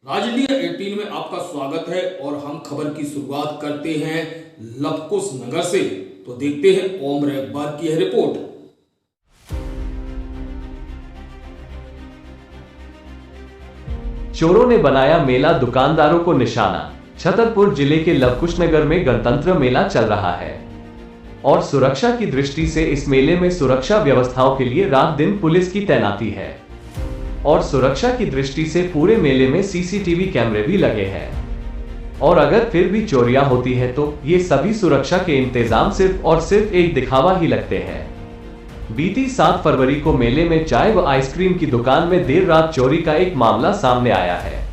राज India 18 में आपका स्वागत है और हम खबर की शुरुआत करते हैं लवकुश नगर से। तो देखते हैं ओम रेखबार की यह रिपोर्ट। चोरों ने बनाया मेला, दुकानदारों को निशाना। छतरपुर जिले के लवकुश नगर में गणतंत्र मेला चल रहा है और सुरक्षा की दृष्टि से इस मेले में सुरक्षा व्यवस्थाओं के लिए रात दिन पुलिस की तैनाती है और सुरक्षा की दृष्टि से पूरे मेले में सीसीटीवी कैमरे भी लगे हैं। और अगर फिर भी चोरियां होती है तो ये सभी सुरक्षा के इंतजाम सिर्फ और सिर्फ एक दिखावा ही लगते हैं। बीती 7 फरवरी को मेले में चाय व आइसक्रीम की दुकान में देर रात चोरी का एक मामला सामने आया है,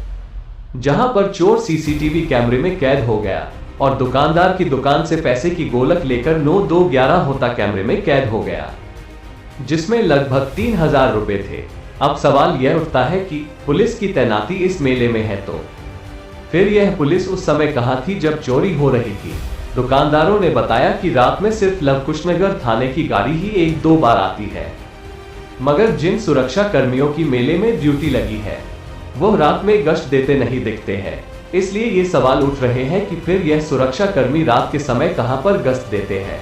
जहां पर चोर सीसीटीवी कैमरे में कैद हो गया और दुकानदार की दुकान से पैसे की गोलक लेकर 9-2-11 होता कैमरे में कैद हो गया, जिसमें लगभग 3000 रुपए थे। अब सवाल यह उठता है कि पुलिस की तैनाती इस मेले में है तो फिर यह पुलिस उस समय कहां थी जब चोरी हो रही थी। दुकानदारों ने बताया कि रात में सिर्फ लवकुशनगर थाने की गाड़ी ही 1-2 बार आती है, मगर जिन सुरक्षा कर्मियों की मेले में ड्यूटी लगी है वो रात में गश्त देते नहीं दिखते हैं। इसलिए ये सवाल उठ रहे हैं कि फिर यह सुरक्षा कर्मी रात के समय कहां पर गश्त देते हैं।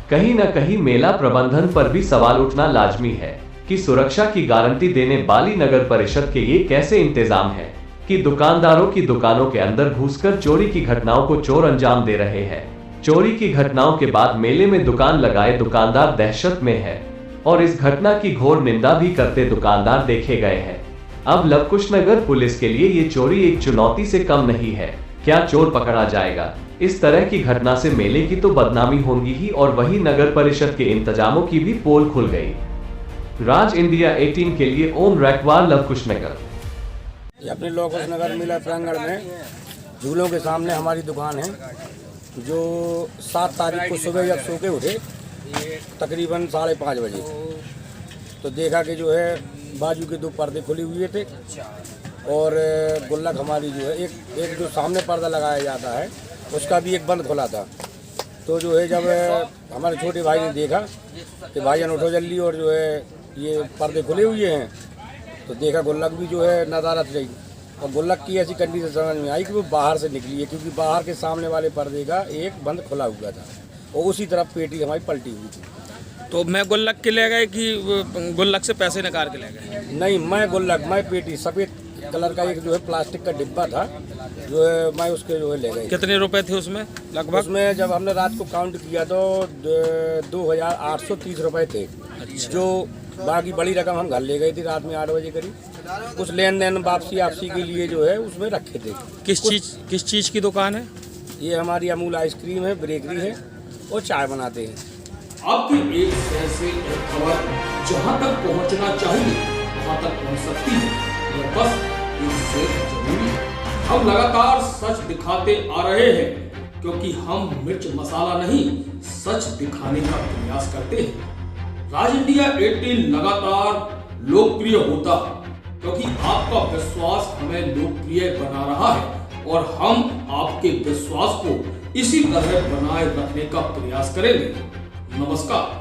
कहीं न कहीं मेला प्रबंधन पर भी सवाल उठना लाजमी है कि सुरक्षा की गारंटी देने वाली नगर परिषद के ये कैसे इंतजाम है कि दुकानदारों की दुकानों के अंदर घुसकर चोरी की घटनाओं को चोर अंजाम दे रहे हैं। चोरी की घटनाओं के बाद मेले में दुकान लगाए दुकानदार दहशत में है और इस घटना की घोर निंदा भी करते दुकानदार देखे गए हैं। अब लवकुशनगर पुलिस के लिए ये चोरी एक चुनौती से कम नहीं है। क्या चोर पकड़ा जाएगा? इस तरह की घटना से मेले की तो बदनामी होगी ही और वही नगर परिषद के इंतजामों की भी पोल खुल गई। राज इंडिया 18 के लिए ओम रेखवार, लवकुशनगर। अपने लवकुशनगर मेला प्रांगण में झूलों के सामने हमारी दुकान है, जो 7 तारीख को सुबह जब सो के उठे तकरीबन 5:30 बजे तो देखा कि जो है बाजू के 2 पर्दे खुले हुए थे और गुल्लक हमारी जो है एक जो सामने पर्दा लगाया जाता है उसका भी एक बंद खुला था। तो जो है जब हमारे छोटे भाई ने देखा कि भाईजान उठो जल्दी और जो है ये पर्दे खुले हुए हैं, तो देखा गुल्लक भी जो है नदारत रही और गुल्लक की ऐसी कंडीशन समझ में आई कि वो बाहर से निकली है, क्योंकि बाहर के सामने वाले पर्दे का एक बंद खुला हुआ था और उसी तरफ पेटी हमारी पलटी हुई थी। तो मैं गुल्लक के ले गए कि गुल्लक से पैसे निकाल के ले गए? नहीं, मैं पेटी सफ़ेद कलर का एक जो है प्लास्टिक का डिब्बा था, जो है मैं उसके जो है ले गए। कितने रुपए थे उसमें लगभग? उसमें जब हमने रात को काउंट किया तो 2830 रुपए थे। अच्छा। जो बाकी बड़ी रकम हम घर ले गए थे रात में 8 बजे करीब। कुछ लेन देन वापसी के लिए जो है उसमें रखे थे। किस चीज़ की दुकान है ये? हमारी अमूल आइसक्रीम है, बेकरी है और चाय बनाते हैं। आपकी एक शहर से एक खबर जहां तक पहुंचना चाहिए वहां तक पहुंच सकती है, और बस इससे जरूरी हम लगातार सच दिखाते आ रहे हैं, क्योंकि हम मिर्च मसाला नहीं सच दिखाने का प्रयास करते हैं। राज इंडिया 18 लगातार लोकप्रिय होता है क्योंकि आपका विश्वास हमें लोकप्रिय बना रहा है और हम आपके विश्वास को इसी तरह बनाए रखने का प्रयास करेंगे। नमस्कार।